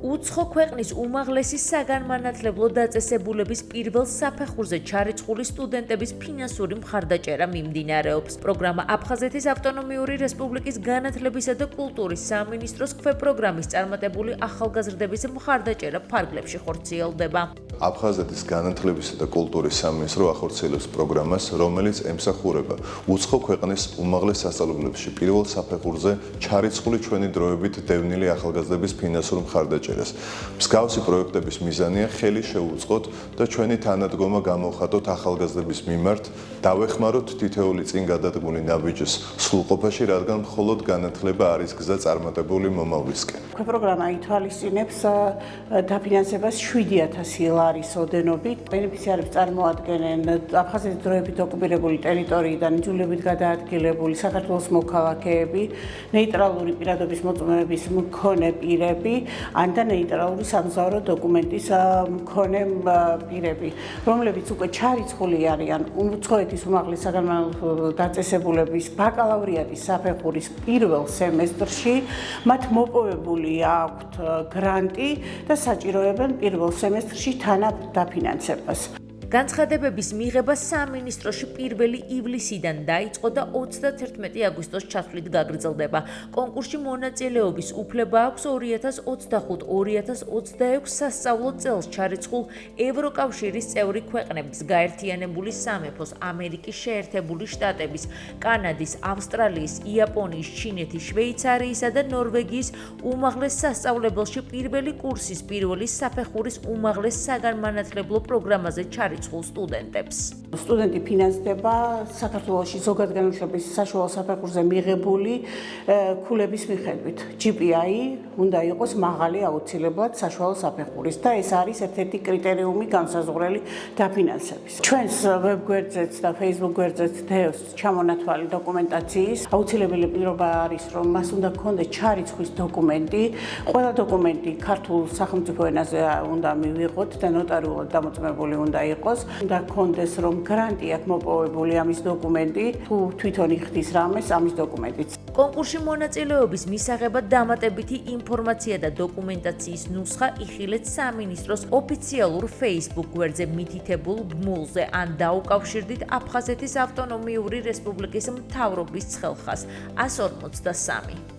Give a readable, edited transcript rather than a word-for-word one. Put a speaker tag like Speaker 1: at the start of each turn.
Speaker 1: უცხო ქვეყნის უმაღლესი საგანმანათლებლო დაწესებულების პირველ საფეხურზე ჩარიცხული სტუდენტების ფინანსური მხარდაჭერა მიმდინარეობს. პროგრამა აფხაზეთის ავტონომიური რესპუბლიკის განათლებისა და კულტურის სამინისტროს ქვეპროგრამის წარმატებული ახალგაზრდების მხარდაჭერა ფარგლებში ხორციელდება.
Speaker 2: აფხაზეთის განათლებისა და კულტურის სამინისტრო ახორციელებს პროგრამას, რომელიც ემსახურება უცხო ქვეყნის უმაღლეს სასწავლებლებში პირველ საფეხურზე ჩარიცხული ჩვენი დროებით დევნილი ახალგაზრდების ფინანსურ მხარდაჭერას. მსგავსი პროექტების მიზანია ხელი შეუწყოთ და ჩვენი თანადგომა გამოვხატოთ ახალგაზრდების მიმართ, დავეხმაროთ თითოეული წინ გადადგმული ნაბიჯის სრულყოფაში, რადგან მხოლოდ განათლება არის გზა წარმატებული მომავლისკენ.
Speaker 3: პროგრამა ითვალისწინებს დაფინანსებას 7,000 ლარის ოდენობით. ბენეფიციარებს წარმოადგენენ აფხაზეთის დროებით ოკუპირებული ტერიტორიიდან იძულებით გადაადგილებული საქართველოს მოქალაქეები, ნეიტრალური პირადობის მოწმეების მქონე პირები, და ნეიტრალური სამგზავრო დოკუმენტის მქონე პირები, რომლებიც უკვე ჩარიცხული არიან უცხოეთის უმაღლეს საგანმანათლებლო დაწესებულების ბაკალავრიატის საფეხურის პირველ სემესტრში, მათ მოპოვებული აქვთ გრანტი და საჭიროებენ პირველ სემესტრში თანადაფინანსებას.
Speaker 1: განცხადებების მიღება სამინისტროში 1 ივლისიდან დაიწყო და 31 აგვისტოს ჩათვლით გაგრძელდება. კონკურსში მონაწილეობის უფლება აქვს 2025-2026 სასწავლო წელს ჩარიცხულ ევროკავშირის წევრი ქვეყნების, გაერთიანებული სამეფოს, ამერიკის შეერთებული შტატების, კანადის, ავსტრალიის, იაპონიის, ჩინეთის, შვეიცარიისა და ნორვეგიის უმაღლეს სასწავლებელში პირველი კურსის პირველი საფეხურის უმაღლეს საგანმანათლებლო პროგრამაზე ჩარიცხულ სტუდენტებს.
Speaker 3: სტუდენტი ფინანსდება საქართველოში ზოგადგანათლების საშუალო საფეხურზე მიღებული ქულების მიხედვით. GPI უნდა იყოს მაღალი აუცილებლად საშუალო საფეხურის და ეს არის ერთ-ერთი კრიტერიუმი განსაზღვრელი დაფინანსების. ჩვენს ვებგვერდზეც და Facebook გვერდზეც დევს ჩამონათვალი დოკუმენტაციის. აუცილებელი პირობა არის, რომ მას უნდა გქონდეს ჩარიცხვის დოკუმენტი. ყველა დოკუმენტი ქართულ სახელმწიფო ენაზე უნდა მივიღოთ და ნოტარიულად დამოწმებული უნდა იყოს. უნდა გქონდეს, რომ გრანტი აქვს მოპოვებული ამის დოკუმენტი, თუ თვითონ იხდის რამეს ამის დოკუმენტიც.
Speaker 1: კონკურსში მონაწილეობის მისაღებად დამატებითი ინფორმაცია და დოკუმენტაციის ნუსხა იხილეთ სამინისტროს ოფიციალურ Facebook გვერდზე მითითებულ ბმულზე ან დაუკავშირდით აფხაზეთის ავტონომიური რესპუბლიკის მთავრობის ცხელხას 143.